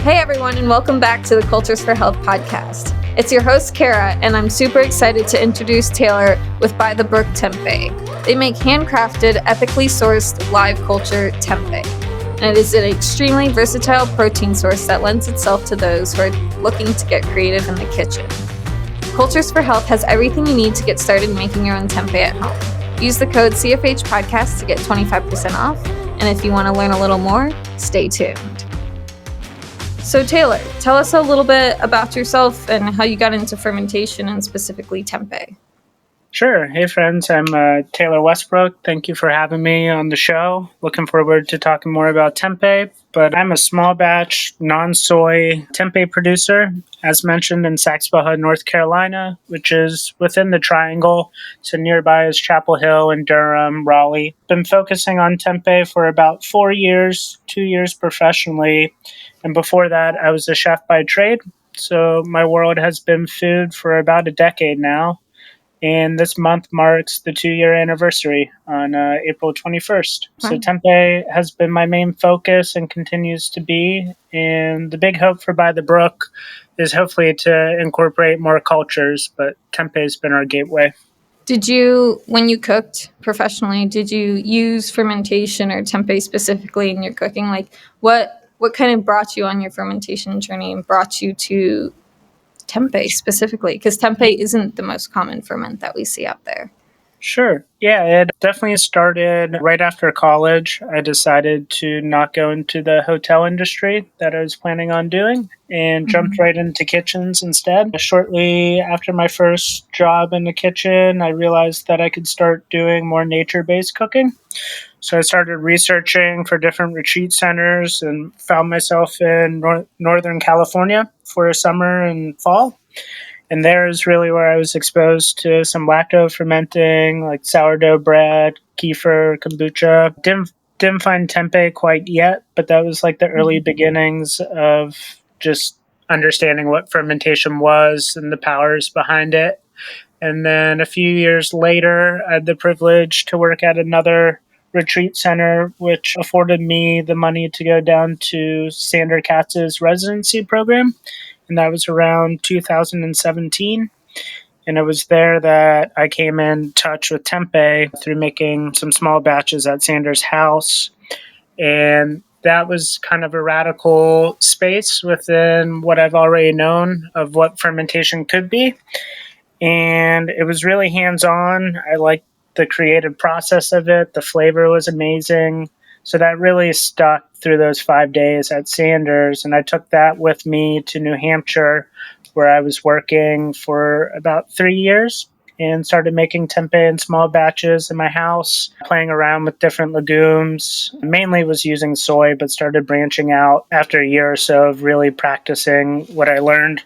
Hey everyone, and welcome back to the Cultures for Health podcast. It's your host, Kara, and I'm super excited to introduce Taylor with By the Brook Tempeh. They make handcrafted, ethically sourced live culture tempeh. And it is an extremely versatile protein source that lends itself to those who are looking to get creative in the kitchen. Cultures for Health has everything you need to get started making your own tempeh at home. Use the code CFH Podcast to get 25% off, and if you want to learn a little more, stay tuned. So Taylor, tell us a little bit about yourself and how you got into fermentation and specifically tempeh. Sure. Hey friends, I'm Taylor Westbrook. Thank you for having me on the show. Looking forward to talking more about tempeh, but I'm a small batch, non-soy tempeh producer, as mentioned in Saxbaha, North Carolina, which is within the Triangle. So nearby is Chapel Hill and Durham, Raleigh. Been focusing on tempeh for about 4 years, 2 years professionally. And before that, I was a chef by trade. So my world has been food for about a decade now. And this month marks the 2-year anniversary on April 21st. Wow. So tempeh has been my main focus and continues to be. And the big hope for By the Brook is hopefully to incorporate more cultures, but tempeh has been our gateway. Did you, when you cooked professionally, did you use fermentation or tempeh specifically in your cooking? Like what kind of brought you on your fermentation journey and brought you to tempeh specifically? Because tempeh isn't the most common ferment that we see out there. Sure. Yeah, it definitely started right after college. I decided to not go into the hotel industry that I was planning on doing and jumped right into kitchens instead. Shortly after my first job in the kitchen, I realized that I could start doing more nature-based cooking. So I started researching for different retreat centers and found myself in Northern California for a summer and fall. And there is really where I was exposed to some lacto fermenting, like sourdough bread, kefir, kombucha. Didn't find tempeh quite yet, but that was like the early beginnings of just understanding what fermentation was and the powers behind it. And then a few years later, I had the privilege to work at another retreat center, which afforded me the money to go down to Sandor Katz's residency program. And that was around 2017. And it was there that I came in touch with tempeh through making some small batches at Sandor's house. And that was kind of a radical space within what I've already known of what fermentation could be. And it was really hands-on. I liked the creative process of it. The flavor was amazing. So that really stuck through those 5 days at Sandor's. And I took that with me to New Hampshire, where I was working for about 3 years and started making tempeh in small batches in my house, playing around with different legumes. Mainly was using soy, but started branching out after a year or so of really practicing what I learned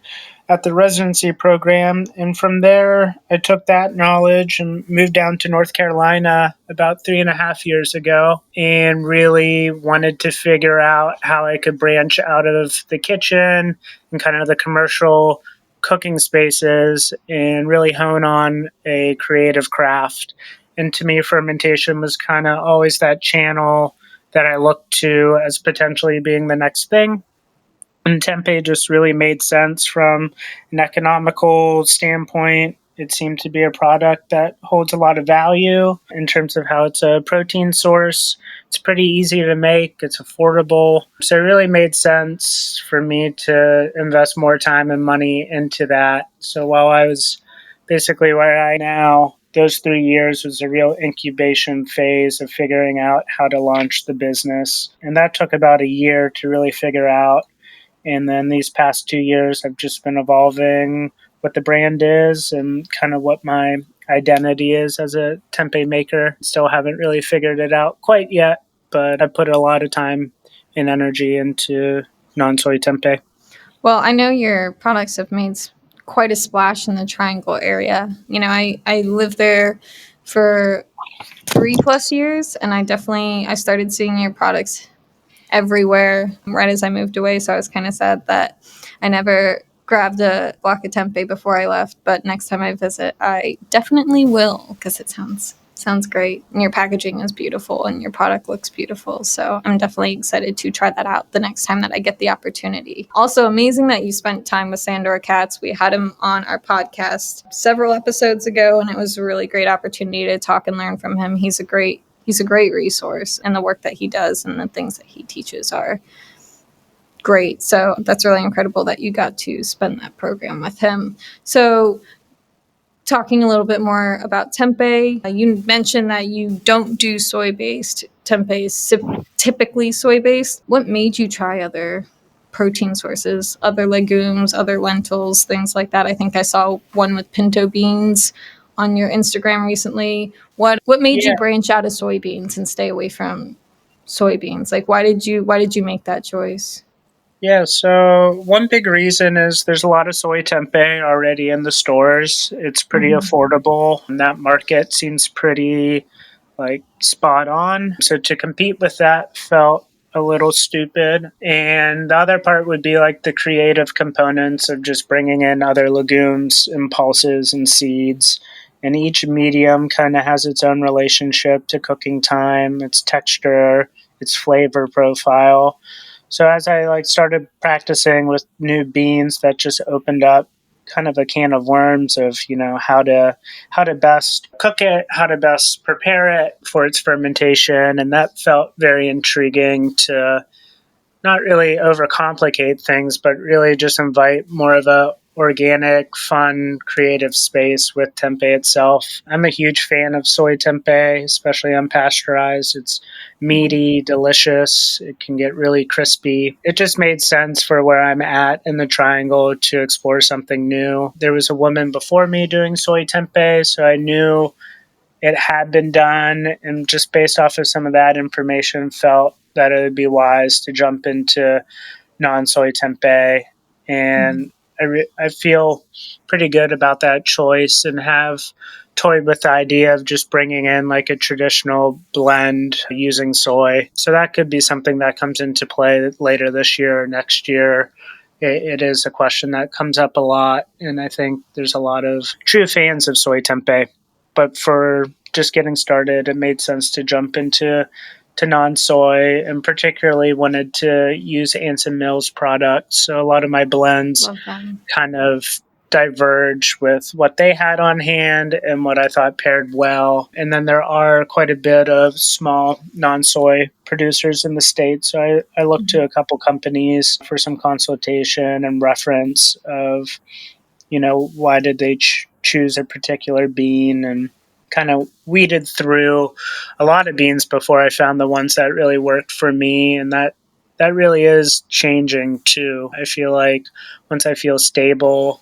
at the residency program. And from there, I took that knowledge and moved down to North Carolina about 3.5 years ago and really wanted to figure out how I could branch out of the kitchen and kind of the commercial cooking spaces and really hone on a creative craft. And to me, fermentation was kind of always that channel that I looked to as potentially being the next thing. And tempeh just really made sense from an economical standpoint. It seemed to be a product that holds a lot of value in terms of how it's a protein source. It's pretty easy to make. It's affordable. So it really made sense for me to invest more time and money into that. So while I was basically where I am now, those 3 years was a real incubation phase of figuring out how to launch the business. And that took about a year to really figure out. And then these past 2 years, I've just been evolving what the brand is and kind of what my identity is as a tempeh maker. Still haven't really figured it out quite yet, but I put a lot of time and energy into non-soy tempeh. Well, I know your products have made quite a splash in the Triangle area. You know, I lived there for 3+ years, and I started seeing your products everywhere right as I moved away. So I was kind of sad that I never grabbed a block of tempeh before I left. But next time I visit, I definitely will, because it sounds Sounds great. And your packaging is beautiful and your product looks beautiful. So I'm definitely excited to try that out the next time that I get the opportunity. Also, amazing that you spent time with Sandor Katz. We had him on our podcast several episodes ago, and it was a really great opportunity to talk and learn from him. He's a great resource, and the work that he does and the things that he teaches are great. So that's really incredible that you got to spend that program with him. So talking a little bit more about tempeh, you mentioned that you don't do soy-based. Tempeh is typically soy-based. What made you try other protein sources, other legumes, other lentils, things like that? I think I saw one with pinto beans on your Instagram recently. What made you branch out of soybeans and stay away from soybeans? Like, why did you make that choice? Yeah, so one big reason is there's a lot of soy tempeh already in the stores. It's pretty affordable, and that market seems pretty spot on. So to compete with that felt a little stupid. And the other part would be the creative components of just bringing in other legumes and pulses and seeds. And each medium kind of has its own relationship to cooking time, its texture, its flavor profile. So as I started practicing with new beans, that just opened up kind of a can of worms of how to best cook it, how to best prepare it for its fermentation, and that felt very intriguing to not really overcomplicate things, but really just invite more of a organic, fun, creative space with tempeh itself. I'm a huge fan of soy tempeh, especially unpasteurized. It's meaty, delicious. It can get really crispy. It just made sense for where I'm at in the triangle to explore something new. There was a woman before me doing soy tempeh, so I knew it had been done, and just based off of some of that information, felt that it would be wise to jump into non-soy tempeh. And I feel pretty good about that choice, and have toyed with the idea of just bringing in a traditional blend using soy. So that could be something that comes into play later this year or next year. It is a question that comes up a lot, and I think there's a lot of true fans of soy tempeh. But for just getting started, it made sense to jump into non-soy, and particularly wanted to use Anson Mills products. So a lot of my blends kind of diverge with what they had on hand and what I thought paired well. And then there are quite a bit of small non-soy producers in the States. So I looked to a couple companies for some consultation and reference of, why did they choose a particular bean, and kind of weeded through a lot of beans before I found the ones that really worked for me. And that really is changing too. I feel like once I feel stable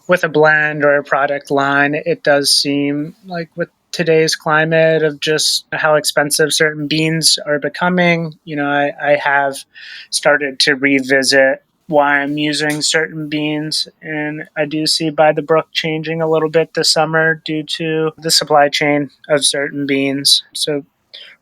with a blend or a product line, it does seem like with today's climate of just how expensive certain beans are becoming, I have started to revisit why I'm using certain beans. And I do see By the Brook changing a little bit this summer due to the supply chain of certain beans. So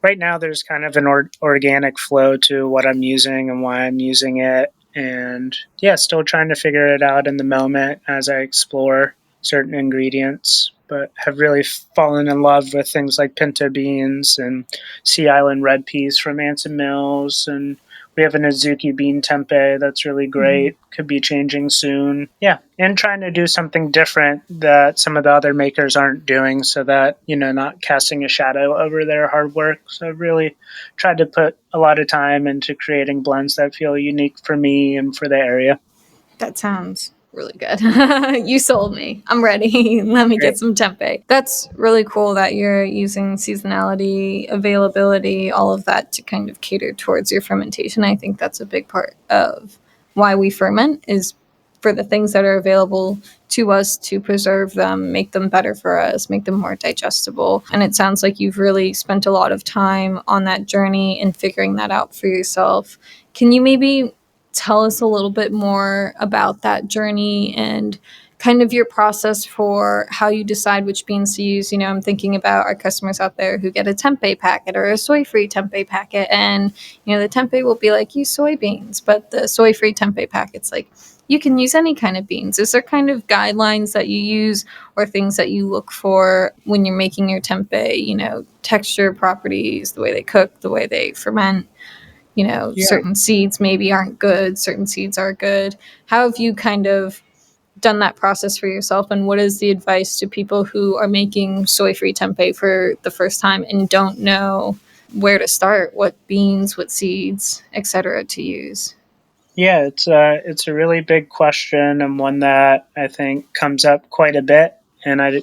right now there's kind of an organic flow to what I'm using and why I'm using it. And yeah, still trying to figure it out in the moment as I explore certain ingredients, but have really fallen in love with things like pinto beans and Sea Island red peas from Anson Mills, and we have an Azuki bean tempeh that's really great. Could be changing soon. Yeah, and trying to do something different that some of the other makers aren't doing, so that, not casting a shadow over their hard work. So I've really tried to put a lot of time into creating blends that feel unique for me and for the area. That sounds really good. You sold me. I'm ready. Let me get some tempeh. That's really cool that you're using seasonality, availability, all of that to kind of cater towards your fermentation. I think that's a big part of why we ferment, is for the things that are available to us to preserve them, make them better for us, make them more digestible. And it sounds like you've really spent a lot of time on that journey and figuring that out for yourself. Can you maybe tell us a little bit more about that journey and kind of your process for how you decide which beans to use? I'm thinking about our customers out there who get a tempeh packet or a soy-free tempeh packet, and the tempeh will be like, use soybeans, but the soy-free tempeh packet's like, you can use any kind of beans. Is there kind of guidelines that you use or things that you look for when you're making your tempeh, you know, texture, properties, the way they cook, the way they ferment? You know, Yeah. certain seeds maybe aren't good, certain seeds are good. How have you kind of done that process for yourself, and what is the advice to people who are making soy-free tempeh for the first time and don't know where to start, what beans, what seeds, etc. to use? Yeah, it's a really big question, and one that I think comes up quite a bit. And I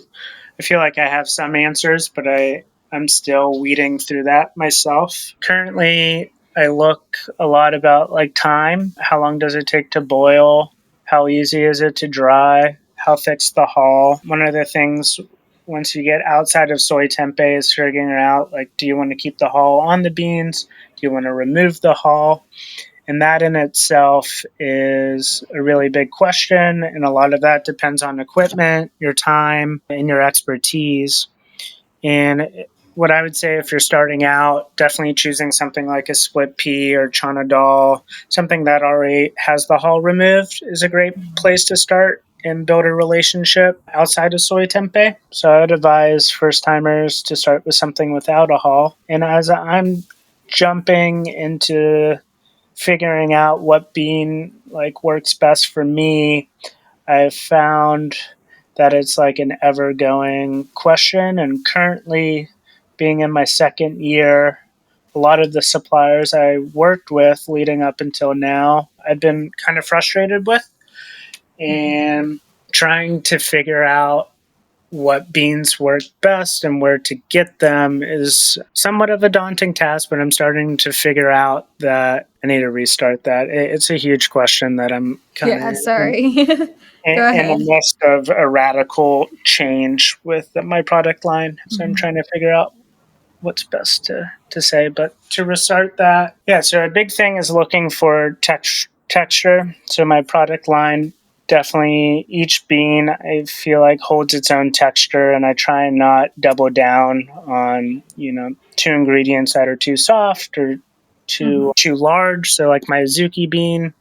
feel like I have some answers, but I'm still weeding through that myself. Currently, I look a lot about like time. How long does it take to boil? How easy is it to dry? How thick's the hull? One of the things once you get outside of soy tempeh is figuring out, like, do you want to keep the hull on the beans? Do you want to remove the hull? And that in itself is a really big question. And a lot of that depends on equipment, your time, and your expertise. And what I would say, if you're starting out, definitely choosing something like a split pea or chana dal, something that already has the hull removed, is a great place to start and build a relationship outside of soy tempeh. So I would advise first timers to start with something without a hull. And as I'm jumping into figuring out what bean like works best for me, I've found that it's like an ever going question. And currently, being in my second year, a lot of the suppliers I worked with leading up until now, I've been kind of frustrated with, and trying to figure out what beans work best and where to get them is somewhat of a daunting task, but I'm starting to figure out that I need to restart that. It's a huge question that I'm kind Yeah, of sorry. Go in the ahead. midst of a radical change with my product line. So I'm trying to figure out what's best to say. But to restart that, yeah, so a big thing is looking for texture. So my product line, definitely each bean I feel like holds its own texture, and I try and not double down on, two ingredients that are too soft or too large. So like my Azuki bean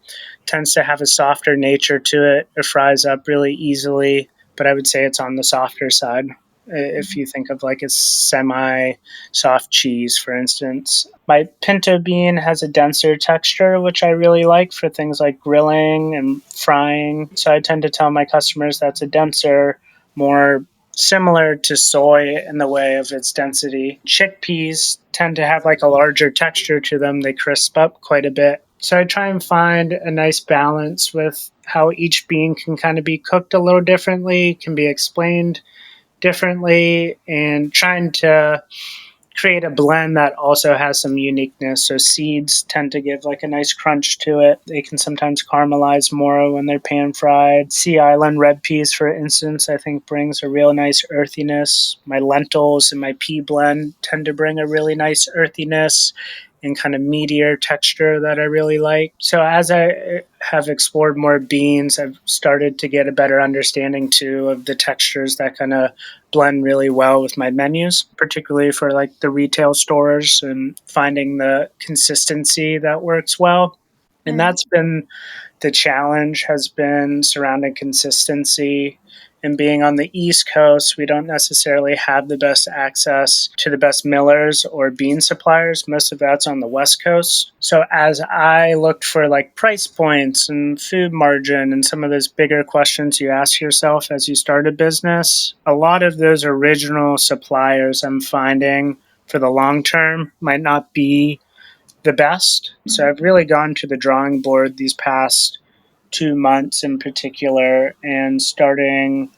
tends to have a softer nature to it. It fries up really easily, but I would say it's on the softer side. If you think of like a semi soft cheese, for instance, my pinto bean has a denser texture, which I really like for things like grilling and frying. So I tend to tell my customers that's a denser, more similar to soy in the way of its density. Chickpeas tend to have like a larger texture to them. They crisp up quite a bit. So I try and find a nice balance with how each bean can kind of be cooked a little differently, can be explained differently, and trying to create a blend that also has some uniqueness. So seeds tend to give like a nice crunch to it. They can sometimes caramelize more when they're pan fried. Sea Island red peas, for instance, I think brings a real nice earthiness. My lentils and my pea blend tend to bring a really nice earthiness and kind of meatier texture that I really like. So as I have explored more beans, I've started to get a better understanding too of the textures that kind of blend really well with my menus, particularly for like the retail stores, and finding the consistency that works well. And that's been the challenge, has been surrounding consistency. And being on the East Coast, we don't necessarily have the best access to the best millers or bean suppliers. Most of that's on the West Coast. So as I looked for like price points and food margin and some of those bigger questions you ask yourself as you start a business, a lot of those original suppliers I'm finding for the long term might not be the best. So I've really gone to the drawing board these past 2 months in particular, and starting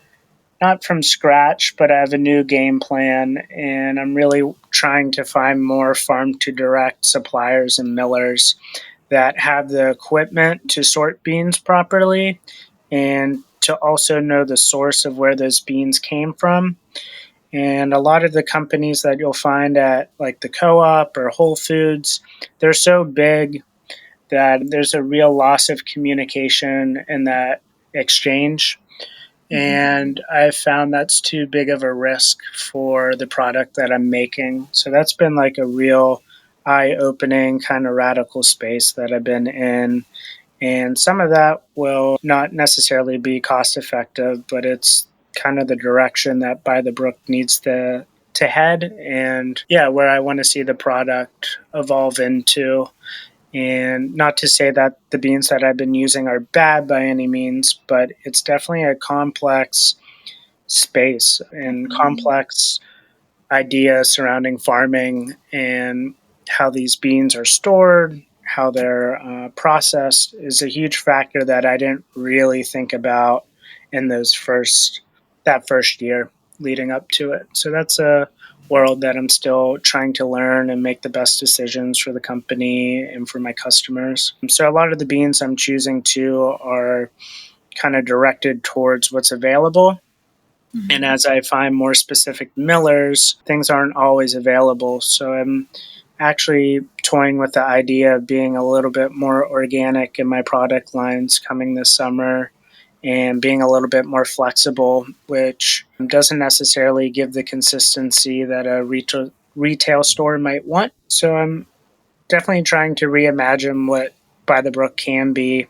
not from scratch, but I have a new game plan, and I'm really trying to find more farm to direct suppliers and millers that have the equipment to sort beans properly and to also know the source of where those beans came from. And a lot of the companies that you'll find at like the co-op or Whole Foods, they're so big that there's a real loss of communication in that exchange. And I've found that's too big of a risk for the product that I'm making. So that's been like a real eye-opening kind of radical space that I've been in. And some of that will not necessarily be cost effective, but it's kind of the direction that By the Brook needs to head, and where I want to see the product evolve into. And not to say that the beans that I've been using are bad by any means, but it's definitely a complex space and complex idea surrounding farming and how these beans are stored, how they're processed is a huge factor that I didn't really think about in that first year leading up to it. So that's a world that I'm still trying to learn and make the best decisions for the company and for my customers. So a lot of the beans I'm choosing to are kind of directed towards what's available. And as I find more specific millers, things aren't always available. So I'm actually toying with the idea of being a little bit more organic in my product lines coming this summer and being a little bit more flexible, which doesn't necessarily give the consistency that a retail store might want. So I'm definitely trying to reimagine what By the Brook can be,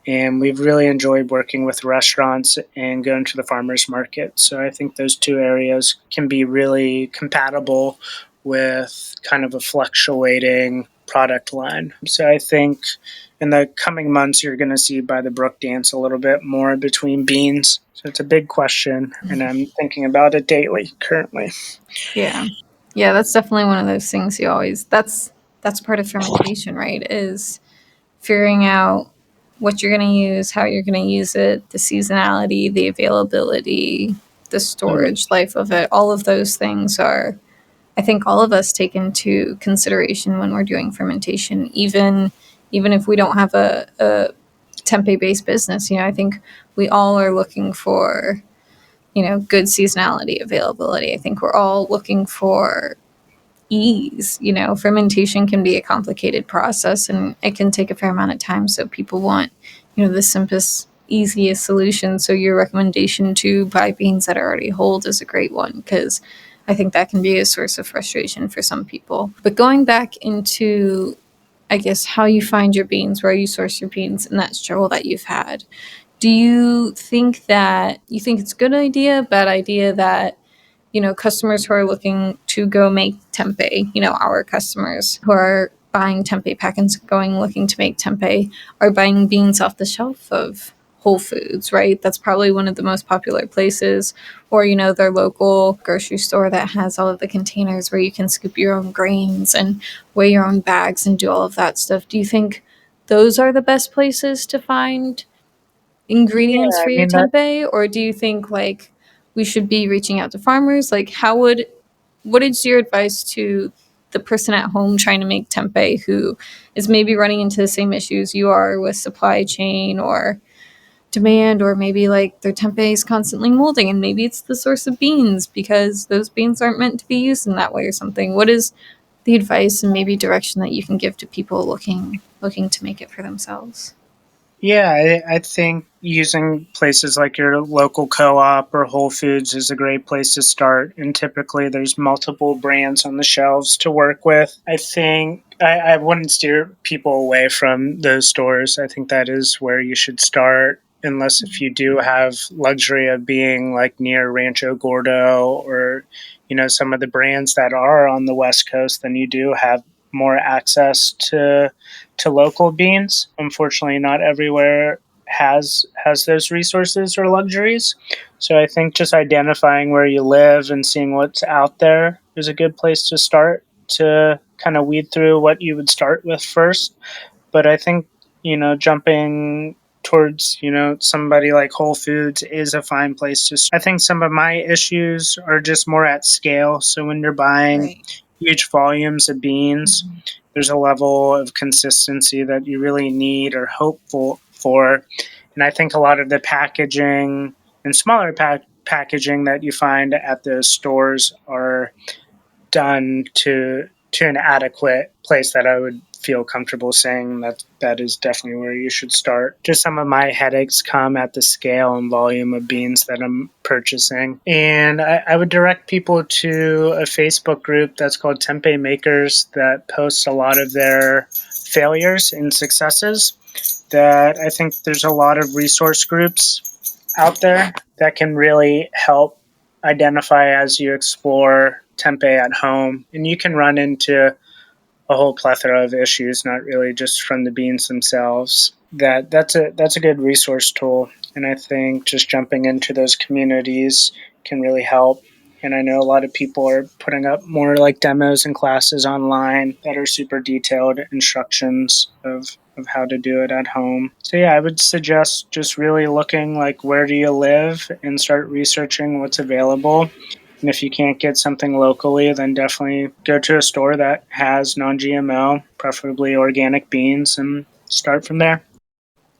and we've really enjoyed working with restaurants and going to the farmers market. So I think those two areas can be really compatible with kind of a fluctuating product line. So I think in the coming months, you're going to see By the Brook dance a little bit more between beans. So it's a big question, and I'm thinking about it daily currently. Yeah. Yeah, that's definitely one of those things you always that's part of fermentation, right? Is figuring out what you're going to use, how you're going to use it, the seasonality, the availability, the storage life of it. All of those things are, I think, all of us take into consideration when we're doing fermentation, even if we don't have a tempeh based business. I think we all are looking for good seasonality, availability. I think we're all looking for ease. Fermentation can be a complicated process and it can take a fair amount of time. So people want, the simplest, easiest solution. So your recommendation to buy beans that are already whole is a great one, because I think that can be a source of frustration for some people. But going back into, I guess, how you find your beans, where you source your beans, and that struggle that you've had, do you think it's a good idea, bad idea that customers who are looking to go make tempeh, our customers who are buying tempeh packets, looking to make tempeh, are buying beans off the shelf of Whole Foods, right? That's probably one of the most popular places, or their local grocery store that has all of the containers where you can scoop your own grains and weigh your own bags and do all of that stuff. Do you think those are the best places to find ingredients Yeah, for I your mean, that tempeh, or do you think we should be reaching out to farmers? What is your advice to the person at home trying to make tempeh who is maybe running into the same issues you are with supply chain or demand, or maybe their tempeh is constantly molding and maybe it's the source of beans because those beans aren't meant to be used in that way or something? What is the advice and maybe direction that you can give to people looking to make it for themselves? Yeah, I think using places like your local co-op or Whole Foods is a great place to start. And typically there's multiple brands on the shelves to work with. I think I wouldn't steer people away from those stores. I think that is where you should start, unless if you do have luxury of being like near Rancho Gordo or, some of the brands that are on the West Coast, then you do have more access to local beans. Unfortunately, not everywhere has those resources or luxuries. So I think just identifying where you live and seeing what's out there is a good place to start to kind of weed through what you would start with first. But I think, jumping towards, somebody like Whole Foods is a fine place to start. I think some of my issues are just more at scale. So when you're buying Right. huge volumes of beans, there's a level of consistency that you really need or hopeful for. And I think a lot of the packaging and smaller packaging that you find at the stores are done to an adequate place that I would feel comfortable saying that is definitely where you should start. Just some of my headaches come at the scale and volume of beans that I'm purchasing. And I would direct people to a Facebook group that's called Tempeh Makers that posts a lot of their failures and successes, that I think there's a lot of resource groups out there that can really help identify as you explore tempeh at home. And you can run into a whole plethora of issues, not really just from the beans themselves. That's a good resource tool. And I think just jumping into those communities can really help. And I know a lot of people are putting up more like demos and classes online that are super detailed instructions of how to do it at home. So yeah, I would suggest just really looking like where do you live and start researching what's available. And if you can't get something locally, then definitely go to a store that has non-GMO, preferably organic beans, and start from there.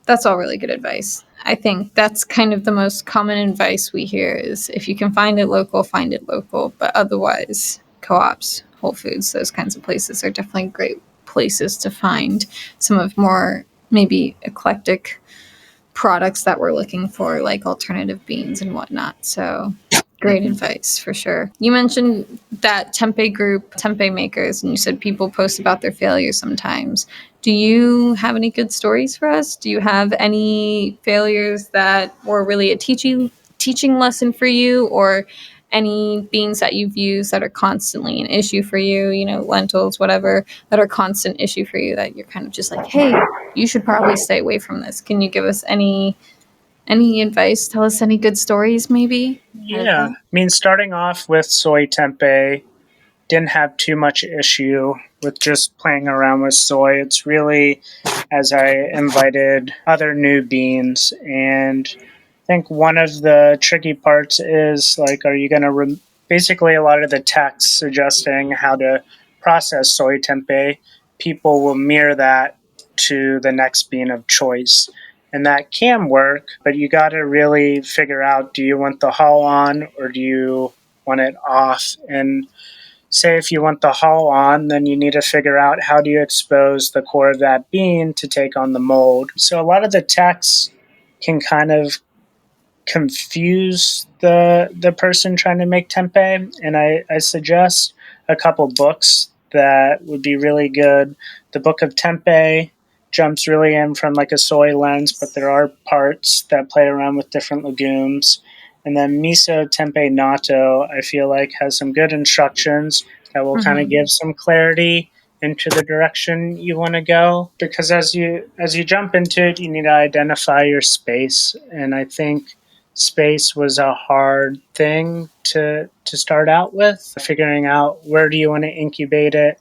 That's all really good advice. I think that's kind of the most common advice we hear is if you can find it local, find it local. But otherwise, co-ops, Whole Foods, those kinds of places are definitely great places to find some of more maybe eclectic products that we're looking for, like alternative beans and whatnot. So great advice for sure. You mentioned that tempeh group, tempeh makers, and you said people post about their failures sometimes. Do you have any good stories for us? Do you have any failures that were really a teaching lesson for you, or any beans that you've used that are constantly an issue for you, lentils, whatever, that are constant issue for you that you're kind of just like, hey, you should probably stay away from this. Can you give us any advice? Tell us any good stories, maybe? Yeah, I mean, starting off with soy tempeh, didn't have too much issue with just playing around with soy. It's really as I invited other new beans. And I think one of the tricky parts is like, are you going to basically a lot of the text suggesting how to process soy tempeh, people will mirror that to the next bean of choice. And that can work, but you got to really figure out, do you want the hull on or do you want it off? And say if you want the hull on, then you need to figure out how do you expose the core of that bean to take on the mold. So a lot of the text can kind of confuse the person trying to make tempeh, and I suggest a couple books that would be really good. The Book of Tempeh jumps really in from like a soy lens, but there are parts that play around with different legumes. And then Miso Tempeh Natto, I feel like, has some good instructions that will kind of give some clarity into the direction you want to go. Because as you jump into it, you need to identify your space. And I think space was a hard thing to start out with. Figuring out where do you want to incubate it,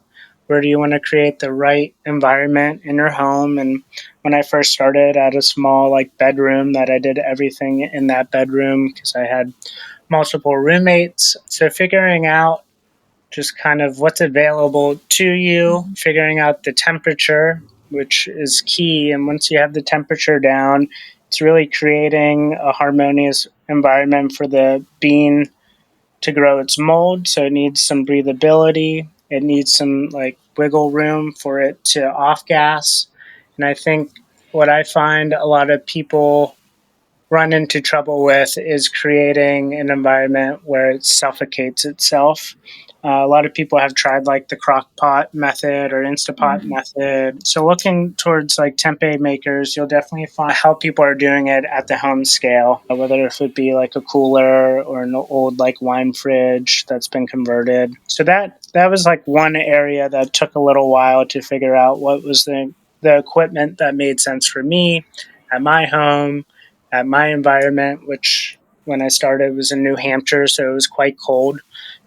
where do you want to create the right environment in your home. And when I first started, I had a small like bedroom that I did everything in that bedroom because I had multiple roommates. So figuring out just kind of what's available to you, figuring out the temperature, which is key. And once you have the temperature down, it's really creating a harmonious environment for the bean to grow its mold. So it needs some breathability. It needs some like wiggle room for it to off gas. And I think what I find a lot of people run into trouble with is creating an environment where it suffocates itself. A lot of people have tried like the crock pot method or Instapot method. So looking towards like tempeh makers, you'll definitely find how people are doing it at the home scale, whether if it be like a cooler or an old like wine fridge that's been converted. So that was like one area that took a little while to figure out what was the equipment that made sense for me at my home, at my environment, which when I started was in New Hampshire, so it was quite cold.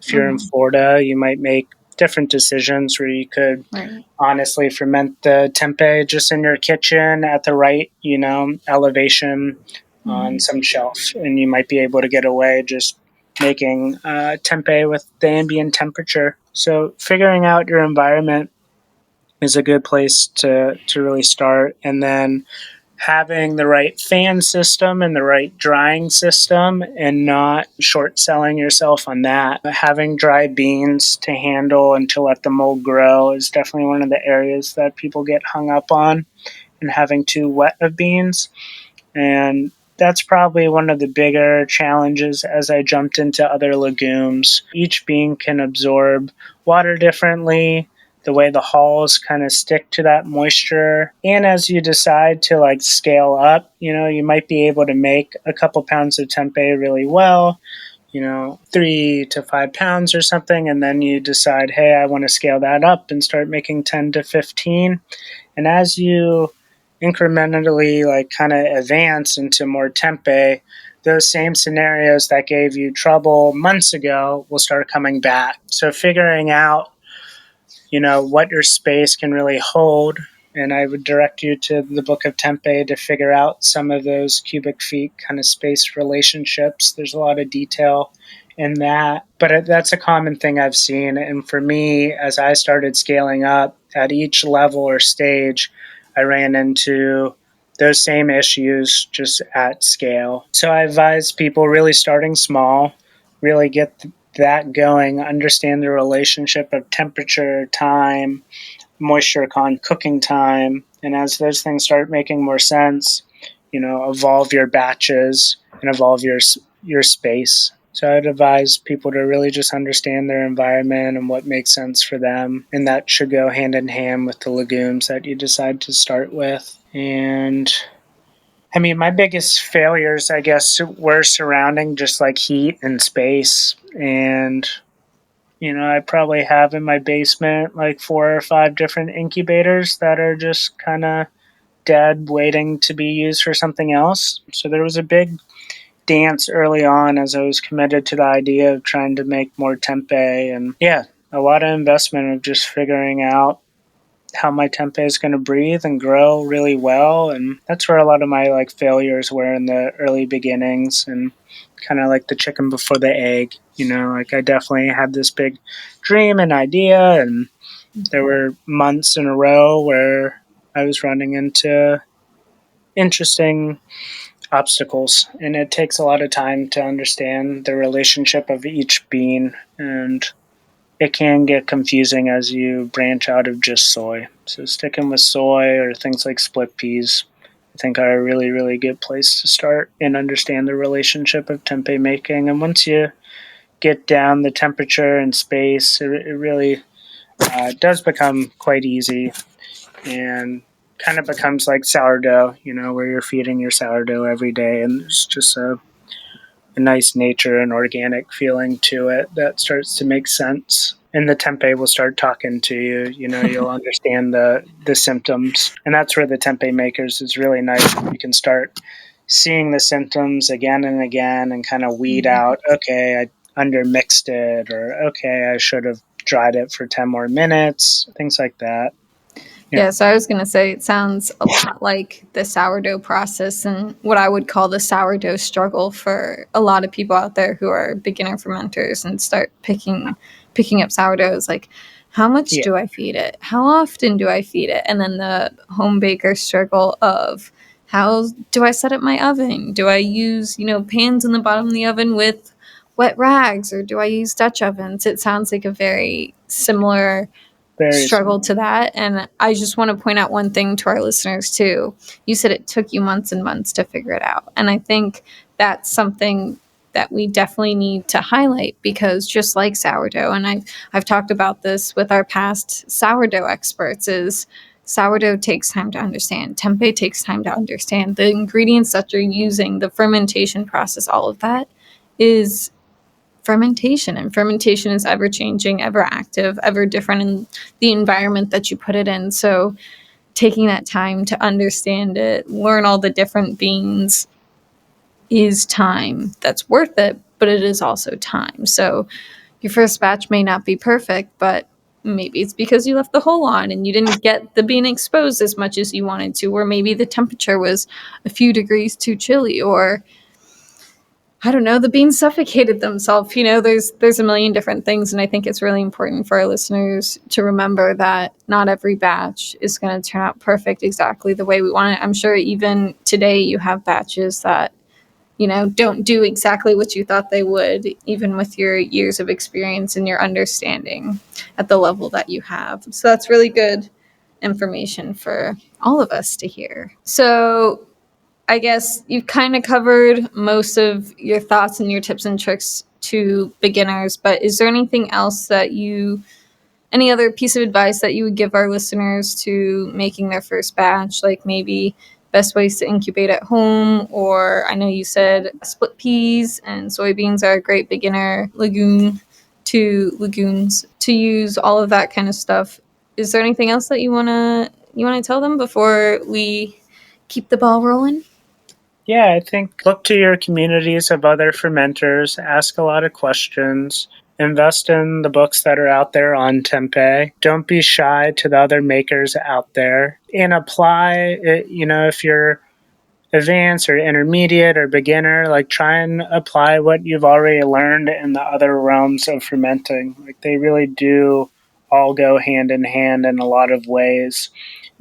If you're in Florida, you might make different decisions where you could honestly ferment the tempeh just in your kitchen at the right, elevation on some shelf. And you might be able to get away just making tempeh with the ambient temperature. So figuring out your environment is a good place to really start. And then having the right fan system and the right drying system and not short selling yourself on that. Having dry beans to handle and to let the mold grow is definitely one of the areas that people get hung up on, and having too wet of beans. And that's probably one of the bigger challenges as I jumped into other legumes. Each bean can absorb water differently. the way the hulls kind of stick to that moisture. And as you decide to like scale up, you might be able to make a couple pounds of tempeh really well, 3 to 5 pounds or something. And then you decide, hey, I want to scale that up and start making 10 to 15. And as you incrementally like kind of advance into more tempeh, those same scenarios that gave you trouble months ago will start coming back. So figuring out, what your space can really hold. And I would direct you to the Book of Tempeh to figure out some of those cubic feet kind of space relationships. There's a lot of detail in that, but that's a common thing I've seen. And for me, as I started scaling up at each level or stage, I ran into those same issues just at scale. So I advise people really starting small, really get that going, understand the relationship of temperature, time, moisture, cooking time. And as those things start making more sense, evolve your batches and evolve your space. So I'd advise people to really just understand their environment and what makes sense for them. And that should go hand in hand with the legumes that you decide to start with. And I mean, my biggest failures, I guess, were surrounding just like heat and space. And, I probably have in my basement like 4 or 5 different incubators that are just kind of dead, waiting to be used for something else. So there was a big dance early on as I was committed to the idea of trying to make more tempeh. And yeah, a lot of investment of just figuring out how my tempeh is going to breathe and grow really well. And that's where a lot of my like failures were in the early beginnings, and kind of like the chicken before the egg. Like I definitely had this big dream and idea, and there were months in a row where I was running into interesting obstacles, and it takes a lot of time to understand the relationship of each bean, and it can get confusing as you branch out of just soy. So sticking with soy or things like split peas, I think are a really, really good place to start and understand the relationship of tempeh making. And once you get down the temperature and space, it really does become quite easy, and kind of becomes like sourdough, where you're feeding your sourdough every day, and there's just a nice nature and organic feeling to it that starts to make sense. And the tempeh will start talking to you. You'll understand the symptoms. And that's where the tempeh makers is really nice. You can start seeing the symptoms again and again and kind of weed out, okay, I undermixed it, or okay, I should have dried it for 10 more minutes, things like that. Yeah, so I was going to say it sounds a lot like the sourdough process and what I would call the sourdough struggle for a lot of people out there who are beginner fermenters and start picking up sourdoughs. Like, how much do I feed it? How often do I feed it? And then the home baker struggle of how do I set up my oven? Do I use, pans in the bottom of the oven with wet rags, or do I use Dutch ovens? It sounds like a very similar struggle to that. And I just want to point out one thing to our listeners too. You said it took you months and months to figure it out. And I think that's something that we definitely need to highlight, because just like sourdough, and I've talked about this with our past sourdough experts, is sourdough takes time to understand. Tempeh takes time to understand. The ingredients that you're using, the fermentation process, all of that is fermentation, and fermentation is ever changing, ever active, ever different in the environment that you put it in. So taking that time to understand it, learn all the different beans, is time that's worth it, but it is also time. So your first batch may not be perfect, but maybe it's because you left the hole on and you didn't get the bean exposed as much as you wanted to, or maybe the temperature was a few degrees too chilly, or I don't know, the beans suffocated themselves. There's a million different things. And I think it's really important for our listeners to remember that not every batch is going to turn out perfect exactly the way we want it. I'm sure even today you have batches that, don't do exactly what you thought they would, even with your years of experience and your understanding at the level that you have. So that's really good information for all of us to hear. So I guess you've kind of covered most of your thoughts and your tips and tricks to beginners, but is there anything else that you Any other piece of advice that you would give our listeners to making their first batch, like maybe best ways to incubate at home, or I know you said split peas and soybeans are a great beginner lagoons to use, all of that kind of stuff. Is there anything else that you wanna tell them before we keep the ball rolling? Yeah, I think look to your communities of other fermenters, ask a lot of questions, invest in the books that are out there on tempeh. Don't be shy to the other makers out there and apply it, if you're advanced or intermediate or beginner, like try and apply what you've already learned in the other realms of fermenting. Like they really do all go hand in hand in a lot of ways.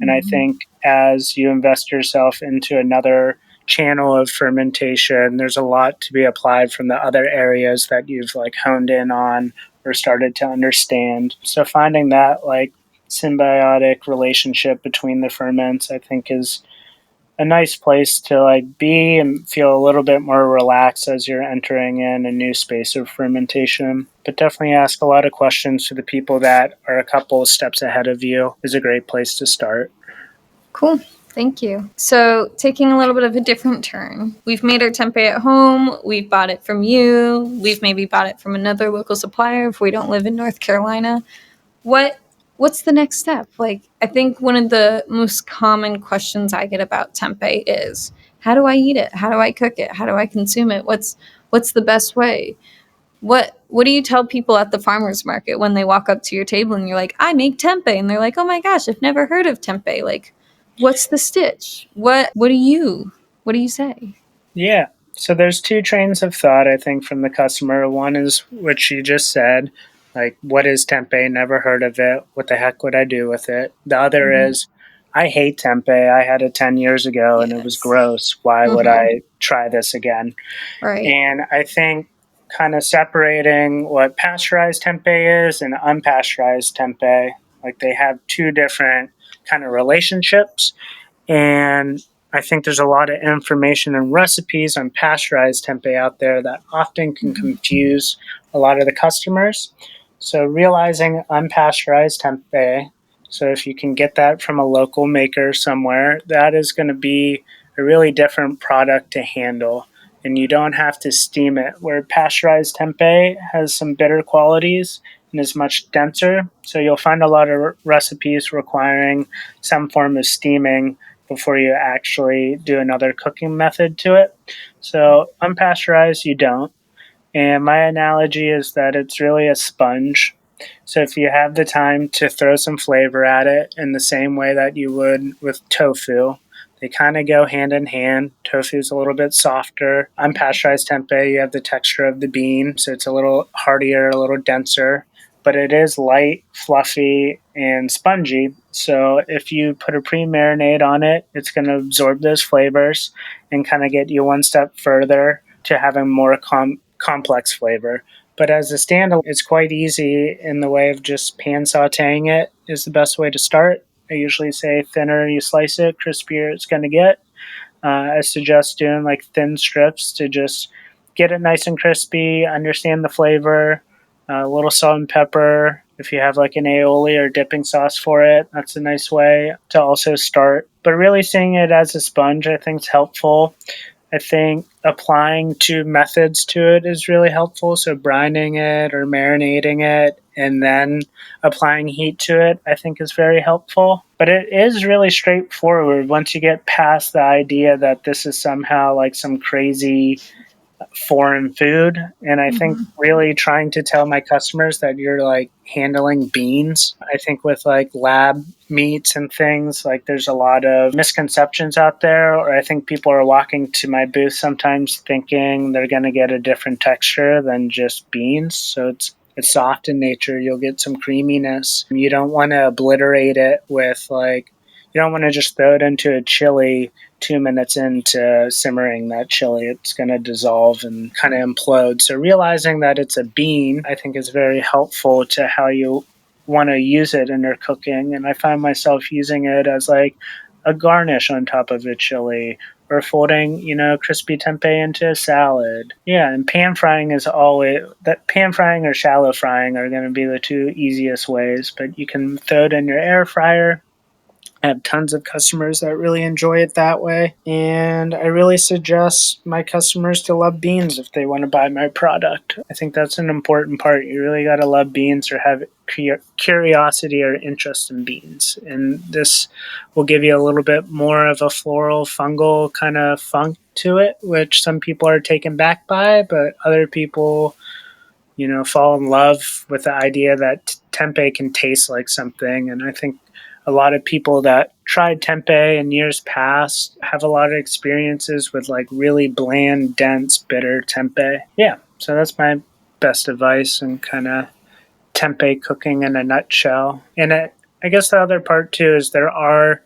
And I think as you invest yourself into another channel of fermentation, there's a lot to be applied from the other areas that you've like honed in on or started to understand. So finding that like symbiotic relationship between the ferments, I think is a nice place to like be and feel a little bit more relaxed as you're entering in a new space of fermentation. But definitely ask a lot of questions to the people that are a couple of steps ahead of you is a great place to start. Cool. Thank you. So, taking a little bit of a different turn, we've made our tempeh at home. We've bought it from you. We've maybe bought it from another local supplier if we don't live in North Carolina. What's the next step? Like, I think one of the most common questions I get about tempeh is, how do I eat it? How do I cook it? How do I consume it? What's the best way? What do you tell people at the farmers market when they walk up to your table and you're like, I make tempeh, and they're like, oh my gosh, I've never heard of tempeh. Like, what's the stitch? What do you say? Yeah. So there's two trains of thought, I think, from the customer. One is what you just said, like, what is tempeh? Never heard of it. What the heck would I do with it? The other is, I hate tempeh. I had it 10 years ago and it was Yes. gross. Why would I try this again? Right. And I think kind of separating what pasteurized tempeh is and unpasteurized tempeh, like they have two different kind of relationships. And I think there's a lot of information and recipes on pasteurized tempeh out there that often can confuse a lot of the customers. So realizing unpasteurized tempeh, so if you can get that from a local maker somewhere, that is going to be a really different product to handle. And you don't have to steam it, where pasteurized tempeh has some bitter qualities and is much denser. So you'll find a lot of recipes requiring some form of steaming before you actually do another cooking method to it. So unpasteurized, you don't. And my analogy is that it's really a sponge. So if you have the time to throw some flavor at it in the same way that you would with tofu, they kind of go hand in hand. Tofu is a little bit softer. Unpasteurized tempeh, you have the texture of the bean, so it's a little heartier, a little denser, but it is light, fluffy, and spongy. So if you put a pre-marinade on it, it's going to absorb those flavors and kind of get you one step further to having more complex flavor. But as a standalone, it's quite easy in the way of just pan sauteing it is the best way to start. I usually say thinner you slice it, crispier it's going to get. I suggest doing like thin strips to just get it nice and crispy, understand the flavor, a little salt and pepper. If you have like an aioli or dipping sauce for it, that's a nice way to also start. But really seeing it as a sponge, I think is helpful. I think applying two methods to it is really helpful. So brining it or marinating it and then applying heat to it, I think is very helpful. But it is really straightforward once you get past the idea that this is somehow like some crazy foreign food. And I think really trying to tell my customers that you're like handling beans. I think with like lab meats and things, like there's a lot of misconceptions out there, or I think people are walking to my booth sometimes thinking they're going to get a different texture than just beans. So it's soft in nature. You'll get some creaminess. You don't want to obliterate it with like, you don't want to just throw it into a chili 2 minutes into simmering that chili. It's going to dissolve and kind of implode. So realizing that it's a bean, I think is very helpful to how you want to use it in your cooking. And I find myself using it as like a garnish on top of the chili, or folding, crispy tempeh into a salad. Yeah, and pan frying is always that. Pan frying or shallow frying are going to be the two easiest ways, but you can throw it in your air fryer. I have tons of customers that really enjoy it that way. And I really suggest my customers to love beans if they want to buy my product. I think that's an important part. You really got to love beans or have curiosity or interest in beans. And this will give you a little bit more of a floral, fungal kind of funk to it, which some people are taken back by, but other people fall in love with the idea that tempeh can taste like something. And I think a lot of people that tried tempeh in years past have a lot of experiences with like really bland, dense, bitter tempeh. Yeah, so that's my best advice and kind of tempeh cooking in a nutshell. And I guess the other part too is there are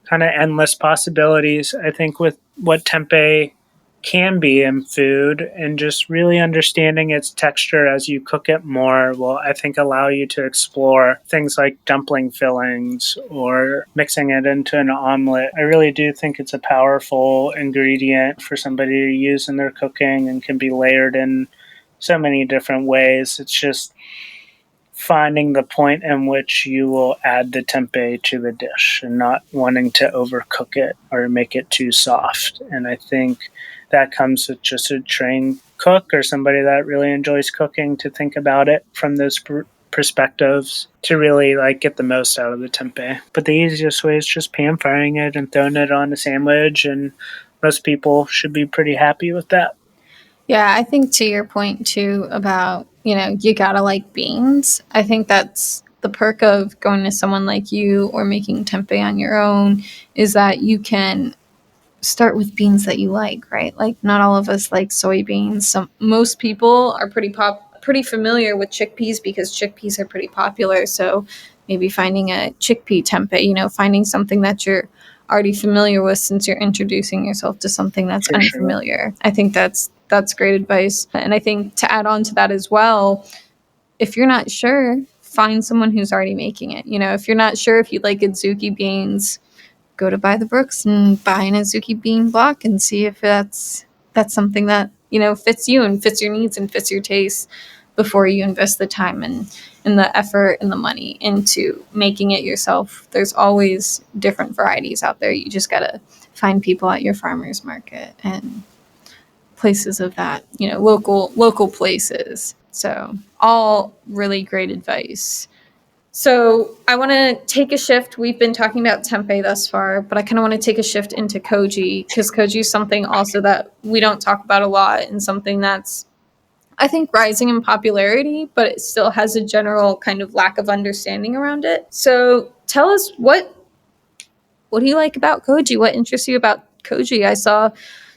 kind of endless possibilities, I think, with what tempeh can be in food, and just really understanding its texture as you cook it more will, I think, allow you to explore things like dumpling fillings or mixing it into an omelet. I really do think it's a powerful ingredient for somebody to use in their cooking and can be layered in so many different ways. It's just finding the point in which you will add the tempeh to the dish and not wanting to overcook it or make it too soft. And I think that comes with just a trained cook or somebody that really enjoys cooking to think about it from those perspectives to really like get the most out of the tempeh. But the easiest way is just pan frying it and throwing it on a sandwich, and most people should be pretty happy with that. Yeah, I think to your point too about, you gotta like beans. I think that's the perk of going to someone like you or making tempeh on your own, is that you can start with beans that you like, right? Like not all of us like soybeans. Most people are pretty familiar with chickpeas because chickpeas are pretty popular. So maybe finding a chickpea tempeh, finding something that you're already familiar with since you're introducing yourself to something that's For unfamiliar. Sure. I think that's great advice. And I think to add on to that as well, if you're not sure, find someone who's already making it. If you're not sure if you like adzuki beans, go to By the Brooks and buy an adzuki bean block and see if that's something that fits you and fits your needs and fits your taste before you invest the time and the effort and the money into making it yourself. There's always different varieties out there. You just gotta find people at your farmers market and places of that, local places. So all really great advice. So I want to take a shift. We've been talking about tempeh thus far, but I kind of want to take a shift into koji, because koji is something also that we don't talk about a lot, and something that's, I think, rising in popularity, but it still has a general kind of lack of understanding around it. So tell us, what do you like about koji? What interests you about koji? I saw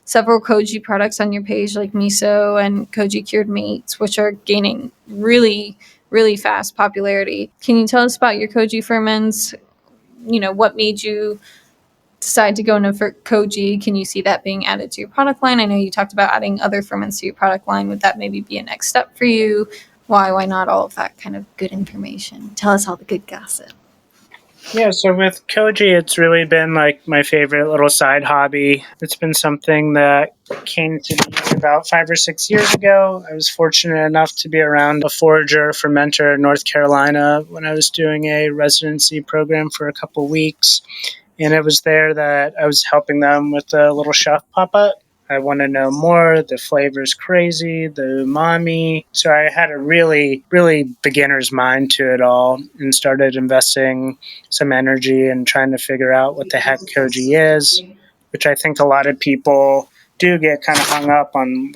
several koji products on your page, like miso and koji cured meats, which are gaining really, really fast popularity. Can you tell us about your koji ferments? What made you decide to go into koji? Can you see that being added to your product line? I know you talked about adding other ferments to your product line. Would that maybe be a next step for you? Why not? All of that kind of good information. Tell us all the good gossip. Yeah, so with Koji, it's really been like my favorite little side hobby. It's been something that came to me about 5 or 6 years ago. I was fortunate enough to be around a forager fermenter in North Carolina when I was doing a residency program for a couple weeks. And it was there that I was helping them with a little chef pop-up. I want to know more. The flavor's crazy, the umami. So I had a really, really beginner's mind to it all and started investing some energy and trying to figure out what the heck koji is, which I think a lot of people do get kind of hung up on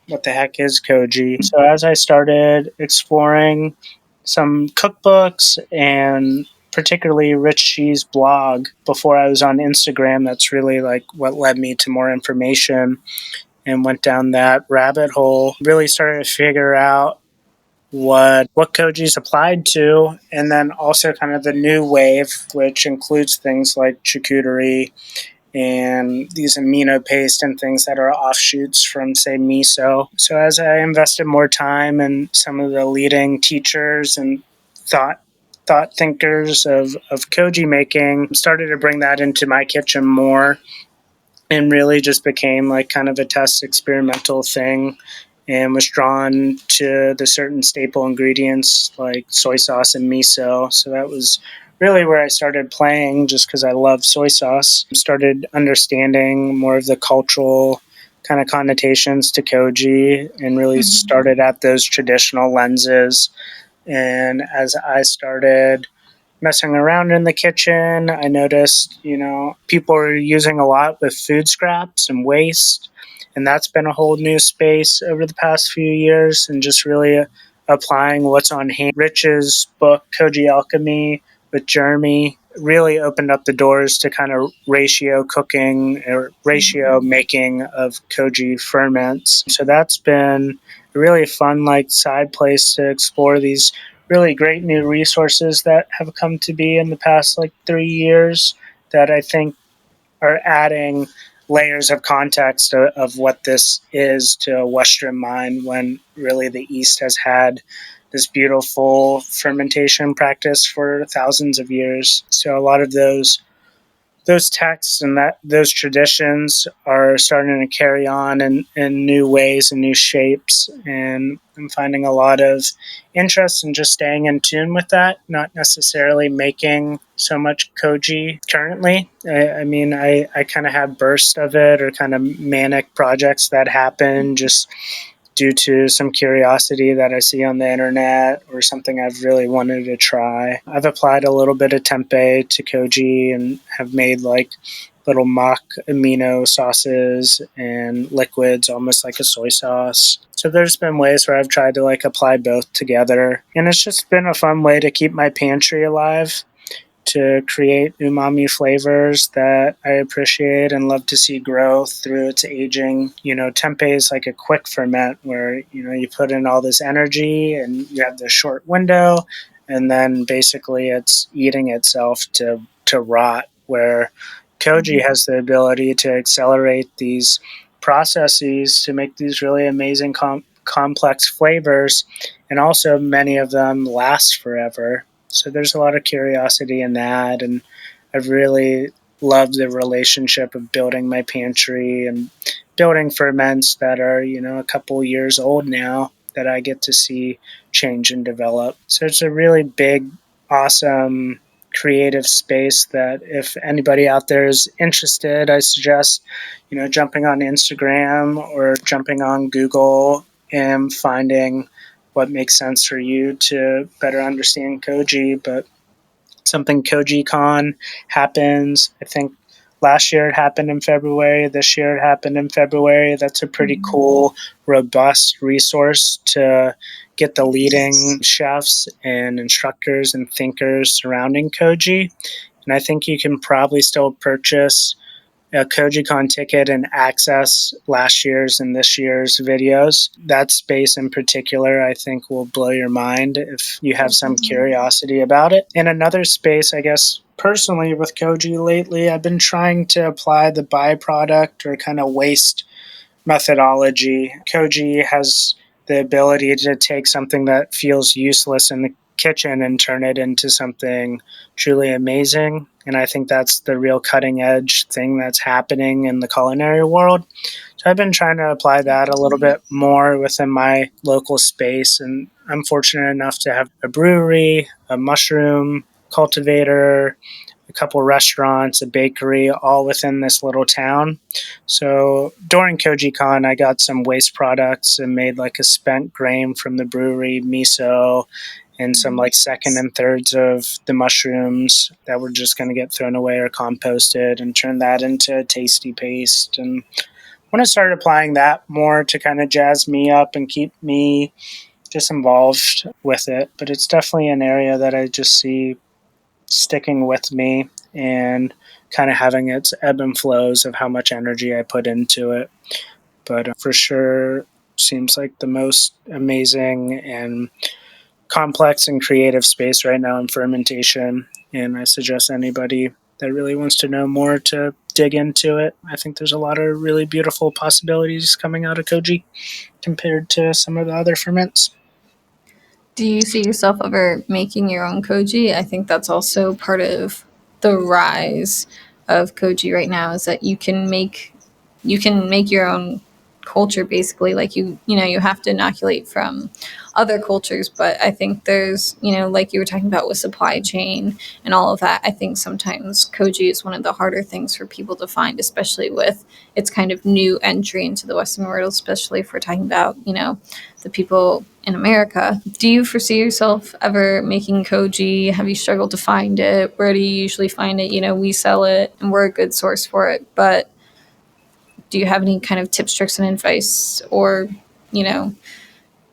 what the heck is koji. So as I started exploring some cookbooks and particularly Rich Cheese blog before I was on Instagram, that's really like what led me to more information, and went down that rabbit hole. Really started to figure out what koji's applied to, and then also kind of the new wave, which includes things like charcuterie and these amino paste and things that are offshoots from, say, miso. So as I invested more time in some of the leading teachers and thought thought thinkers of Koji making, started to bring that into my kitchen more, and really just became like kind of a test experimental thing, and was drawn to the certain staple ingredients like soy sauce and miso. So that was really where I started playing, just because I love soy sauce. Started understanding more of the cultural kind of connotations to Koji, and really started at those traditional lenses. And as I started messing around in the kitchen, I noticed, people are using a lot with food scraps and waste. And that's been a whole new space over the past few years, and just really applying what's on hand. Rich's book, Koji Alchemy, with Jeremy, really opened up the doors to kind of ratio cooking or ratio making of Koji ferments. So that's been a really fun side place to explore these really great new resources that have come to be in the past 3 years, that I think are adding layers of context of what this is to a Western mind, when really the East has had this beautiful fermentation practice for thousands of years. So a lot of those texts and those traditions are starting to carry on in new ways and new shapes, and I'm finding a lot of interest in just staying in tune with that, not necessarily making so much Koji currently. I kind of have bursts of it, or kind of manic projects that happen just due to some curiosity that I see on the internet, or something I've really wanted to try. I've applied a little bit of tempeh to Koji, and have made little mock amino sauces and liquids, almost like a soy sauce. So there's been ways where I've tried to apply both together, and it's just been a fun way to keep my pantry alive, to create umami flavors that I appreciate and love to see grow through its aging. Tempeh is like a quick ferment where, you put in all this energy and you have this short window, and then basically it's eating itself to rot, where Koji has the ability to accelerate these processes to make these really amazing complex flavors, and also many of them last forever. So there's a lot of curiosity in that, and I've really loved the relationship of building my pantry and building ferments that are, a couple years old now, that I get to see change and develop. So it's a really big, awesome, creative space that if anybody out there is interested, I suggest, jumping on Instagram or jumping on Google and finding what makes sense for you to better understand Koji. But something Koji Con happens, I think last year it happened in February, this year it happened in February. That's a pretty cool, robust resource to get the leading chefs and instructors and thinkers surrounding Koji. And I think you can probably still purchase a KojiCon ticket and access last year's and this year's videos. That space in particular, I think, will blow your mind if you have some curiosity about it. And another space, I guess, personally with Koji lately, I've been trying to apply the byproduct or kind of waste methodology. Koji has the ability to take something that feels useless in the kitchen and turn it into something truly amazing. And I think that's the real cutting edge thing that's happening in the culinary world. So I've been trying to apply that a little bit more within my local space. And I'm fortunate enough to have a brewery, a mushroom cultivator, a couple restaurants, a bakery, all within this little town. So during KojiCon, I got some waste products and made a spent grain from the brewery, miso, and some second and thirds of the mushrooms that were just going to get thrown away or composted, and turn that into a tasty paste. And I want to start applying that more to kind of jazz me up and keep me just involved with it. But it's definitely an area that I just see sticking with me, and kind of having its ebb and flows of how much energy I put into it. But for sure seems like the most amazing and complex and creative space right now in fermentation. And I suggest anybody that really wants to know more to dig into it. I think there's a lot of really beautiful possibilities coming out of Koji compared to some of the other ferments. Do you see yourself ever making your own koji? I think that's also part of the rise of koji right now, is that you can make your own culture, basically. Like, you have to inoculate from other cultures, but I think there's, like you were talking about with supply chain and all of that, I think sometimes koji is one of the harder things for people to find, especially with its kind of new entry into the Western world, especially if we're talking about, the people in America. Do you foresee yourself ever making koji? Have you struggled to find it? Where do you usually find it? We sell it and we're a good source for it, but do you have any kind of tips, tricks, and advice? Or, you know,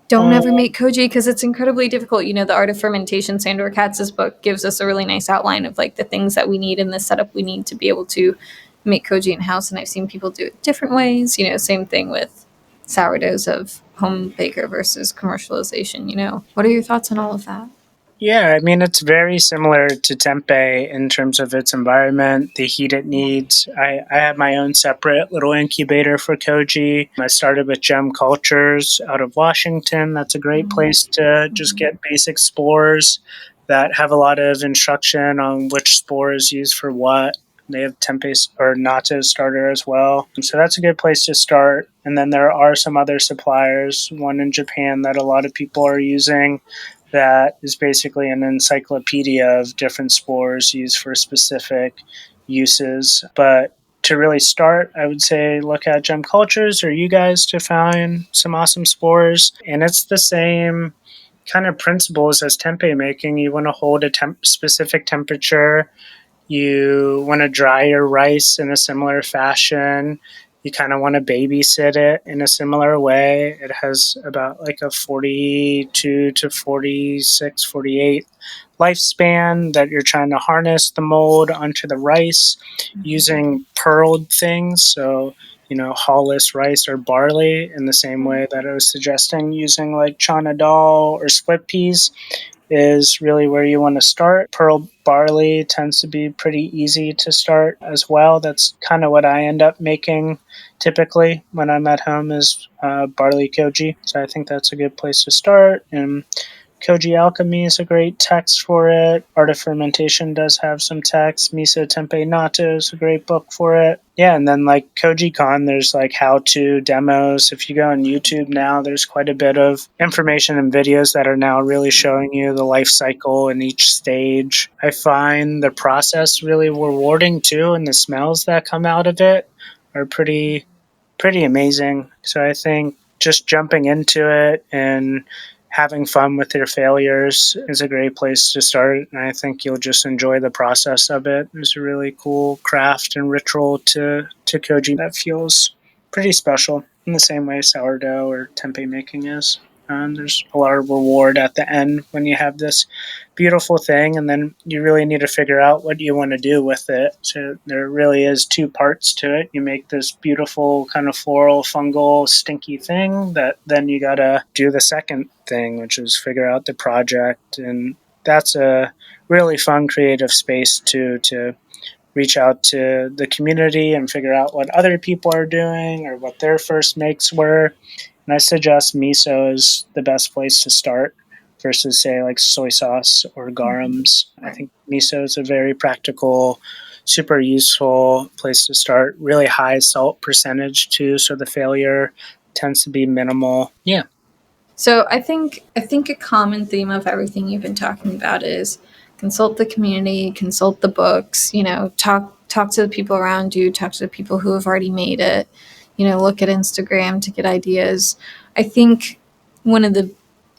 don't ever make koji because it's incredibly difficult. The Art of Fermentation, Sandor Katz's book, gives us a really nice outline of like the things that we need and the setup we need to be able to make koji in house. And I've seen people do it different ways. Same thing with sourdoughs of home baker versus commercialization. What are your thoughts on all of that? Yeah, I mean, it's very similar to tempeh in terms of its environment, the heat it needs. I have my own separate little incubator for koji. I started with Gem Cultures out of Washington. That's a great place to just get basic spores that have a lot of instruction on which spore is used for what. They have tempeh or natto starter as well. So that's a good place to start. And then there are some other suppliers, one in Japan that a lot of people are using, that is basically an encyclopedia of different spores used for specific uses. But to really start, I would say look at Gem Cultures or you guys to find some awesome spores. And it's the same kind of principles as tempeh making. You want to hold a specific temperature. You want to dry your rice in a similar fashion. You kind of want to babysit it in a similar way. It has about like a 42 to 46, 48 lifespan that you're trying to harness the mold onto the rice using pearled things. So, hull-less rice or barley in the same way that I was suggesting, using like chana dal or split peas is really where you want to start. Pearl barley tends to be pretty easy to start as well. That's kind of what I end up making typically when I'm at home, is barley koji. So I think that's a good place to start. And Koji Alchemy is a great text for it. Art of Fermentation does have some text. Miso Tempeh Natto is a great book for it. Yeah, and then like Koji Con, there's like how-to demos. If you go on YouTube now, there's quite a bit of information and videos that are now really showing you the life cycle in each stage. I find the process really rewarding too, and the smells that come out of it are pretty amazing. So I think just jumping into it and having fun with your failures is a great place to start. And I think you'll just enjoy the process of it. There's a really cool craft and ritual to koji that feels pretty special in the same way sourdough or tempeh making is. There's a lot of reward at the end when you have this beautiful thing, and then you really need to figure out what you want to do with it. So there really is two parts to it. You make this beautiful kind of floral, fungal, stinky thing that then you gotta do the second thing, which is figure out the project. And that's a really fun creative space to reach out to the community and figure out what other people are doing or what their first makes were. And I suggest miso is the best place to start versus, say, like soy sauce or garums. I think miso is a very practical, super useful place to start. Really high salt percentage too, so the failure tends to be minimal. Yeah. So I think a common theme of everything you've been talking about is consult the community, consult the books, talk to the people around you, talk to the people who have already made it, look at Instagram to get ideas. I think one of the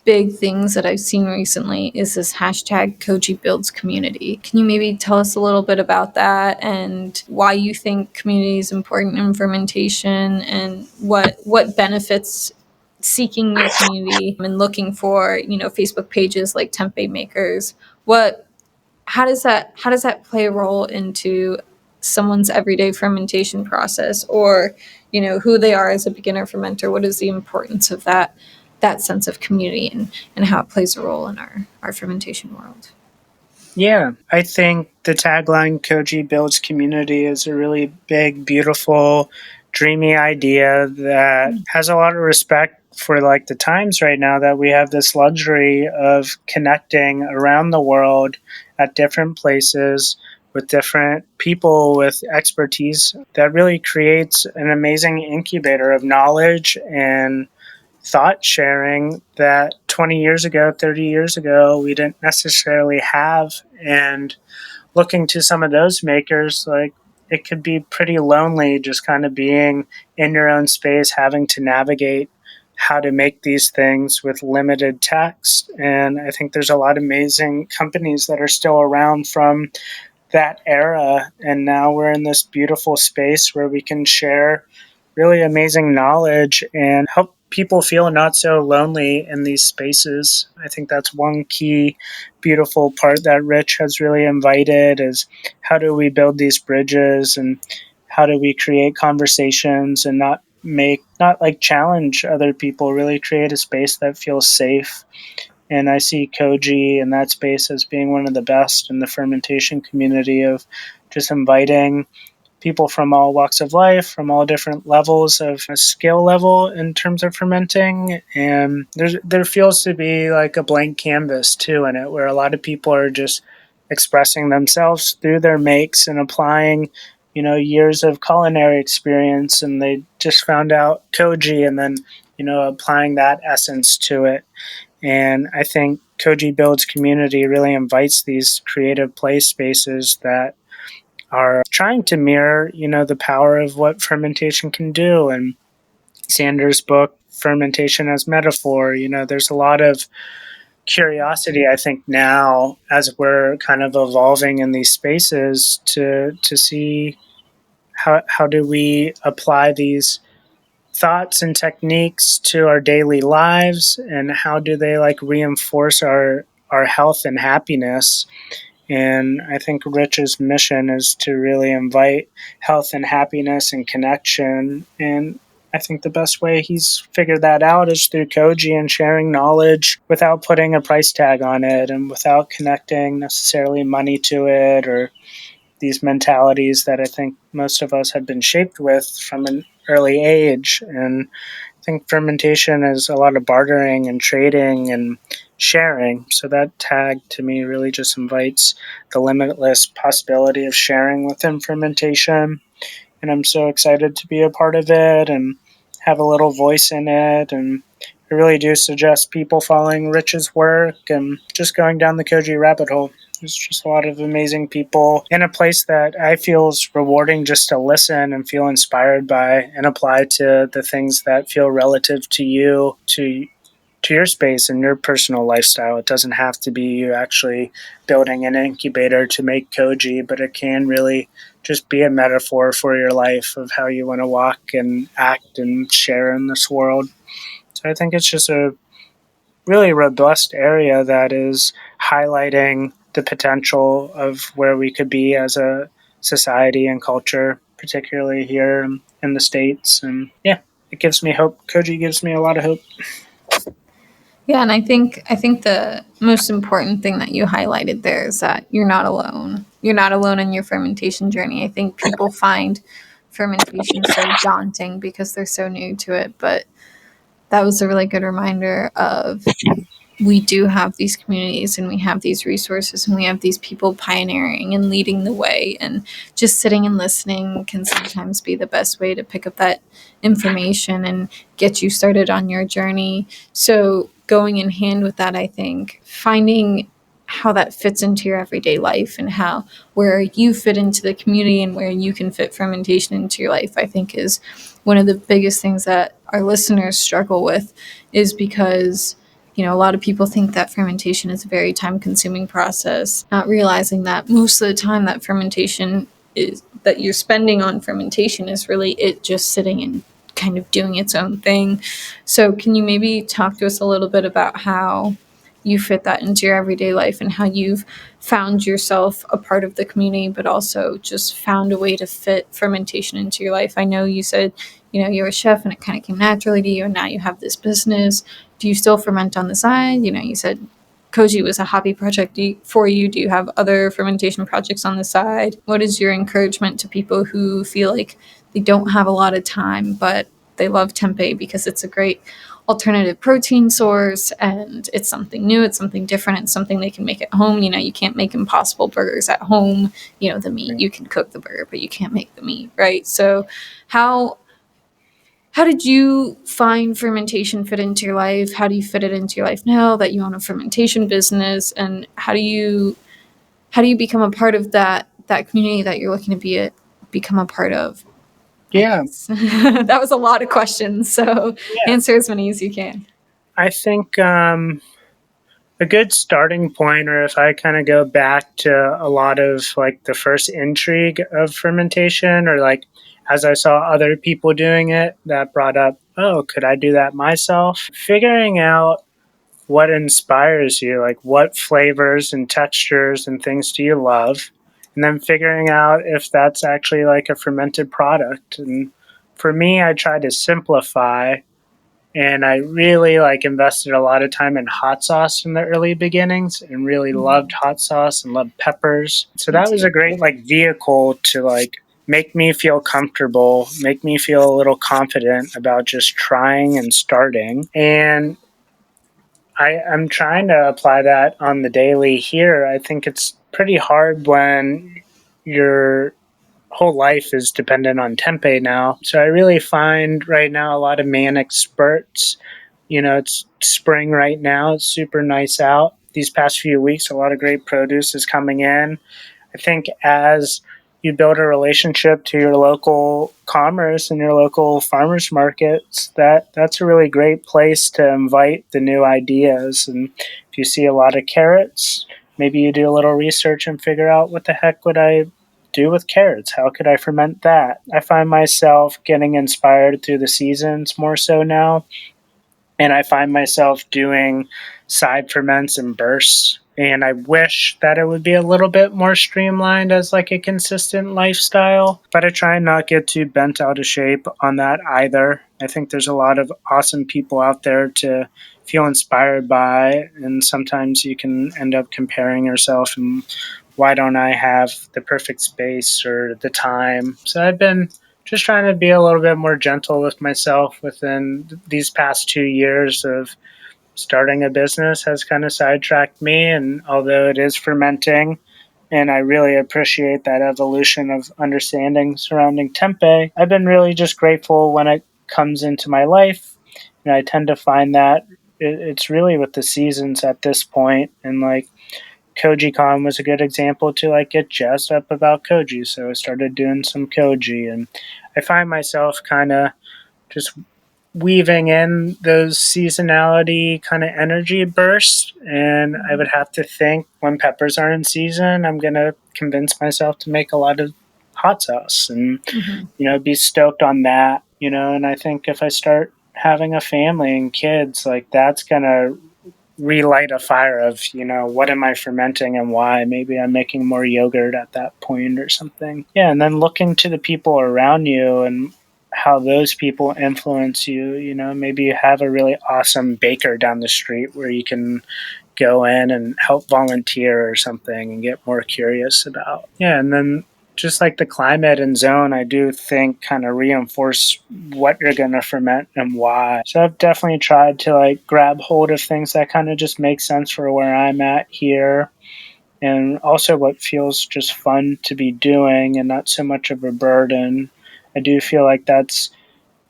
big things that I've seen recently is this hashtag Koji Builds Community. Can you maybe tell us a little bit about that and why you think community is important in fermentation, and what benefits seeking your community and looking for, Facebook pages like tempeh makers? How does that play a role into someone's everyday fermentation process, or who they are as a beginner fermenter? What is the importance of that sense of community, and how it plays a role in our fermentation world? Yeah, I think the tagline Koji Builds Community is a really big, beautiful, dreamy idea that has a lot of respect for like the times right now that we have this luxury of connecting around the world at different places with different people with expertise, that really creates an amazing incubator of knowledge and thought sharing that 20 years ago, 30 years ago, we didn't necessarily have. And looking to some of those makers, like, it could be pretty lonely just kind of being in your own space, having to navigate how to make these things with limited text. And I think there's a lot of amazing companies that are still around from that era. And now we're in this beautiful space where we can share really amazing knowledge and help people feel not so lonely in these spaces. I think that's one key beautiful part that Rich has really invited, is how do we build these bridges and how do we create conversations and not like challenge other people, really create a space that feels safe. And I see Koji in that space as being one of the best in the fermentation community, of just inviting people from all walks of life, from all different levels of a skill level in terms of fermenting. And there feels to be like a blank canvas too in it, where a lot of people are just expressing themselves through their makes and applying, years of culinary experience. And they just found out Koji and then, applying that essence to it. And I think Koji Builds Community really invites these creative play spaces that are trying to mirror, the power of what fermentation can do. And Sanders' book, Fermentation as Metaphor, there's a lot of curiosity, I think, now as we're kind of evolving in these spaces to see how do we apply these thoughts and techniques to our daily lives, and how do they like reinforce our health and happiness. And I think Rich's mission is to really invite health and happiness and connection. And I think the best way he's figured that out is through Koji and sharing knowledge without putting a price tag on it and without connecting necessarily money to it, or these mentalities that I think most of us have been shaped with from an early age. And I think fermentation is a lot of bartering and trading and sharing. So that tag to me really just invites the limitless possibility of sharing within fermentation. And I'm so excited to be a part of it and have a little voice in it. And I really do suggest people following Rich's work and just going down the Koji rabbit hole. There's just a lot of amazing people in a place that I feel is rewarding just to listen and feel inspired by and apply to the things that feel relative to you, to your space and your personal lifestyle. It doesn't have to be you actually building an incubator to make Koji, but it can really just be a metaphor for your life of how you want to walk and act and share in this world. So I think it's just a really robust area that is highlighting the potential of where we could be as a society and culture, particularly here in the States. And yeah, it gives me hope. Koji gives me a lot of hope. Yeah, and I think the most important thing that you highlighted there is that you're not alone. You're not alone in your fermentation journey. I think people find fermentation so daunting because they're so new to it, but that was a really good reminder of we do have these communities and we have these resources and we have these people pioneering and leading the way, and just sitting and listening can sometimes be the best way to pick up that information and get you started on your journey. So going in hand with that, I think finding how that fits into your everyday life and how where you fit into the community and where you can fit fermentation into your life, I think is one of the biggest things that our listeners struggle with, is because a lot of people think that fermentation is a very time-consuming process, not realizing that most of the time that fermentation is that you're spending on fermentation is really it just sitting and kind of doing its own thing. So can you maybe talk to us a little bit about how you fit that into your everyday life and how you've found yourself a part of the community, but also just found a way to fit fermentation into your life? I know you said, you're a chef and it kind of came naturally to you, and now you have this business. Do you still ferment on the side? You said Koji was a hobby project for you. Do you have other fermentation projects on the side? What is your encouragement to people who feel like they don't have a lot of time, but they love tempeh because it's a great alternative protein source, and it's something new, it's something different, it's something they can make at home. You know, you can't make Impossible Burgers at home. You know, the meat, you can cook the burger, but you can't make the meat, right? So how did you find fermentation fit into your life? How do you fit it into your life now that you own a fermentation business? And how do you become a part of that community that you're looking to become a part of? Yeah. That was a lot of questions, so answer as many as you can. I think a good starting point, or if I kind of go back to a lot of like the first intrigue of fermentation, or like as I saw other people doing it, that brought up, oh, could I do that myself? Figuring out what inspires you, like what flavors and textures and things do you love, and then figuring out if that's actually like a fermented product. And for me, I try to simplify, and I really like invested a lot of time in hot sauce in the early beginnings and really loved hot sauce and loved peppers. So that was a great like vehicle to like make me feel comfortable, make me feel a little confident about just trying and starting. And I'm trying to apply that on the daily here. I think it's pretty hard when your whole life is dependent on tempeh now. So I really find right now a lot of manic spurts. You know, it's spring right now. It's super nice out. These past few weeks, a lot of great produce is coming in. I think as you build a relationship to your local commerce and your local farmers markets, that's a really great place to invite the new ideas. And if you see a lot of carrots, maybe you do a little research and figure out what the heck would I do with carrots? How could I ferment that? I find myself getting inspired through the seasons more so now. And I find myself doing side ferments and bursts. And I wish that it would be a little bit more streamlined as like a consistent lifestyle, but I try and not get too bent out of shape on that either. I think there's a lot of awesome people out there to feel inspired by, and sometimes you can end up comparing yourself and why don't I have the perfect space or the time? So I've been just trying to be a little bit more gentle with myself within these past 2 years of starting a business has kind of sidetracked me. And although it is fermenting, and I really appreciate that evolution of understanding surrounding tempeh, I've been really just grateful when it comes into my life. And I tend to find that it's really with the seasons at this point. And like Koji Con was a good example to like get jazzed up about Koji. So I started doing some Koji, and I find myself kind of just weaving in those seasonality kind of energy bursts. And I would have to think when peppers are in season, I'm going to convince myself to make a lot of hot sauce and, you know, be stoked on that, you know. And I think if I start having a family and kids, like that's going to relight a fire of, you know, what am I fermenting and why? Maybe I'm making more yogurt at that point or something. Yeah, and then looking to the people around you and how those people influence you. You know, maybe you have a really awesome baker down the street where you can go in and help volunteer or something and get more curious about. Yeah, and then just like the climate and zone, I do think kind of reinforce what you're going to ferment and why. So I've definitely tried to like grab hold of things that kind of just make sense for where I'm at here. And also what feels just fun to be doing and not so much of a burden. I do feel like that's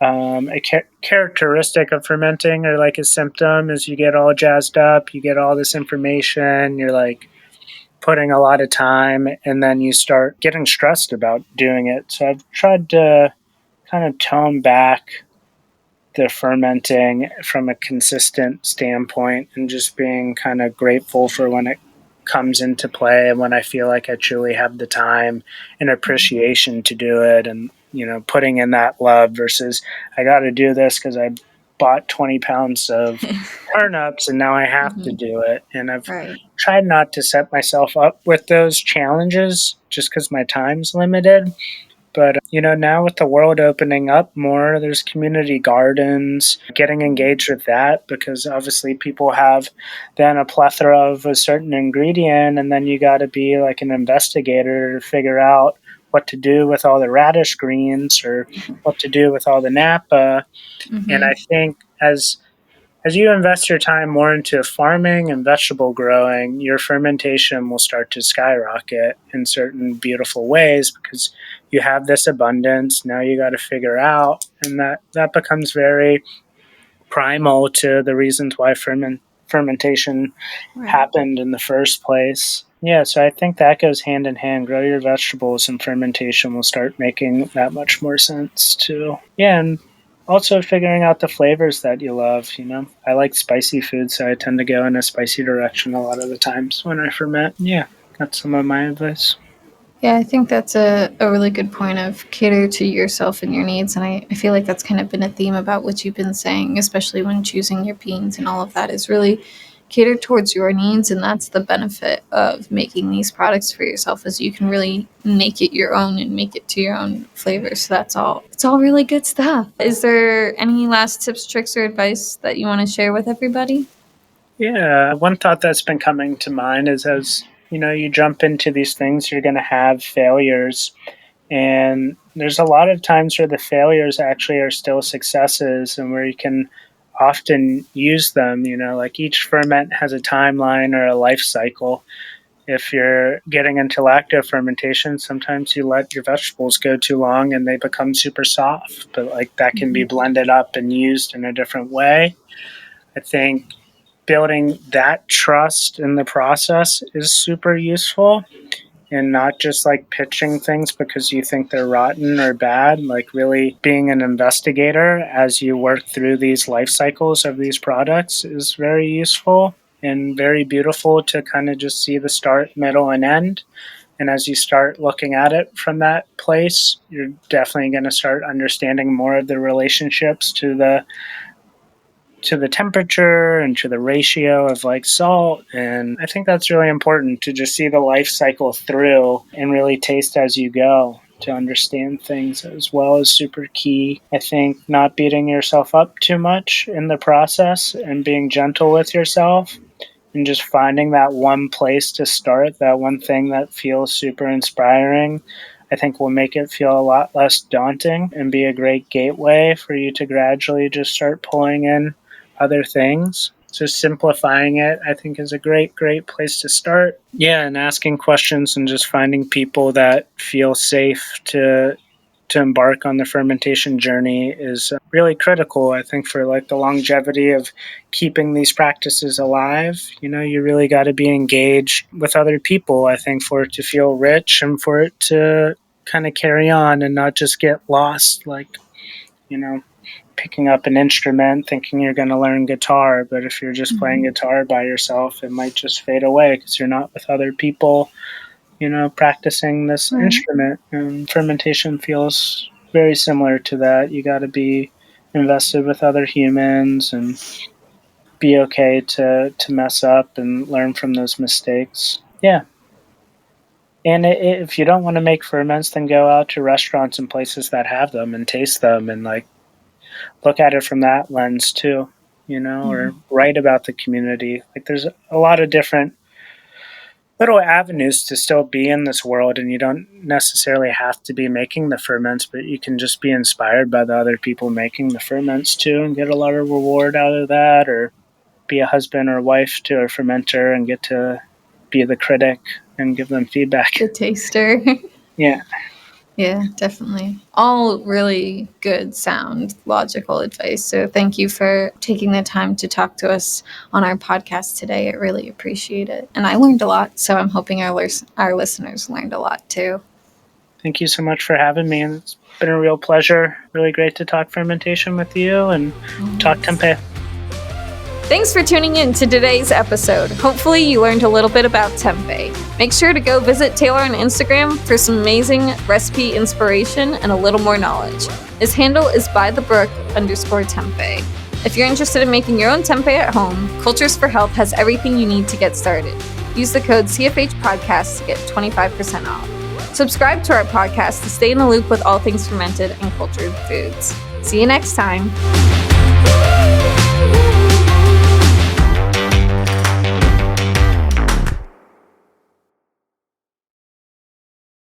a characteristic of fermenting, or like a symptom, is you get all jazzed up, you get all this information, you're like putting a lot of time, and then you start getting stressed about doing it. So I've tried to kind of tone back the fermenting from a consistent standpoint and just being kind of grateful for when it comes into play and when I feel like I truly have the time and appreciation to do it, and, you know, putting in that love versus I got to do this because I bought 20 pounds of turnips and now I have to do it. And I've tried not to set myself up with those challenges just because my time's limited. But, you know, now with the world opening up more, there's community gardens, getting engaged with that, because obviously people have then a plethora of a certain ingredient, and then you got to be like an investigator to figure out what to do with all the radish greens or what to do with all the Napa. And I think as as you invest your time more into farming and vegetable growing, your fermentation will start to skyrocket in certain beautiful ways because you have this abundance. Now you got to figure out, and that becomes very primal to the reasons why fermentation happened in the first place. Yeah, so I think that goes hand in hand. Grow your vegetables and fermentation will start making that much more sense too. Yeah, and also figuring out the flavors that you love, I like spicy food, so I tend to go in a spicy direction a lot of the times when I ferment. Yeah, that's some of my advice. Yeah, I think that's a really good point of cater to yourself and your needs. And I feel like that's kind of been a theme about what you've been saying, especially when choosing your beans and all of that, is really cater towards your needs. And that's the benefit of making these products for yourself, is you can really make it your own and make it to your own flavor. So it's all really good stuff. Is there any last tips, tricks, or advice that you want to share with everybody? Yeah, one thought that's been coming to mind is as you jump into these things, you're going to have failures. And there's a lot of times where the failures actually are still successes and where you can often use them. Like each ferment has a timeline or a life cycle. If you're getting into lacto fermentation, sometimes you let your vegetables go too long and they become super soft, but like that can be blended up and used in a different way. I think building that trust in the process is super useful, and not just like pitching things because you think they're rotten or bad, like really being an investigator as you work through these life cycles of these products is very useful and very beautiful to kind of just see the start, middle, and end. And as you start looking at it from that place, you're definitely going to start understanding more of the relationships to the temperature and to the ratio of like salt. And I think that's really important to just see the life cycle through and really taste as you go to understand things as well is super key. I think not beating yourself up too much in the process and being gentle with yourself and just finding that one place to start, that one thing that feels super inspiring, I think will make it feel a lot less daunting and be a great gateway for you to gradually just start pulling in other things. So simplifying it, I think, is a great place to start. Yeah, and asking questions and just finding people that feel safe to embark on the fermentation journey is really critical, I think, for like the longevity of keeping these practices alive. You really got to be engaged with other people, I think, for it to feel rich and for it to kind of carry on and not just get lost, like, picking up an instrument thinking you're going to learn guitar, but if you're just playing guitar by yourself, it might just fade away because you're not with other people, practicing this instrument. And fermentation feels very similar to that. You got to be invested with other humans and be okay to mess up and learn from those mistakes. Yeah. And if you don't want to make ferments, then go out to restaurants and places that have them and taste them and like look at it from that lens too, or write about the community. Like there's a lot of different little avenues to still be in this world, and you don't necessarily have to be making the ferments, but you can just be inspired by the other people making the ferments too and get a lot of reward out of that, or be a husband or wife to a fermenter and get to be the critic and give them feedback. The taster. Yeah. Yeah, definitely. All really good, sound, logical advice. So thank you for taking the time to talk to us on our podcast today. I really appreciate it. And I learned a lot, so I'm hoping our listeners learned a lot too. Thank you so much for having me. And it's been a real pleasure. Really great to talk fermentation with you and talk tempeh. Thanks for tuning in to today's episode. Hopefully you learned a little bit about tempeh. Make sure to go visit Taylor on Instagram for some amazing recipe inspiration and a little more knowledge. His handle is @bythebrook_tempeh. If you're interested in making your own tempeh at home, Cultures for Health has everything you need to get started. Use the code CFH Podcast to get 25% off. Subscribe to our podcast to stay in the loop with all things fermented and cultured foods. See you next time.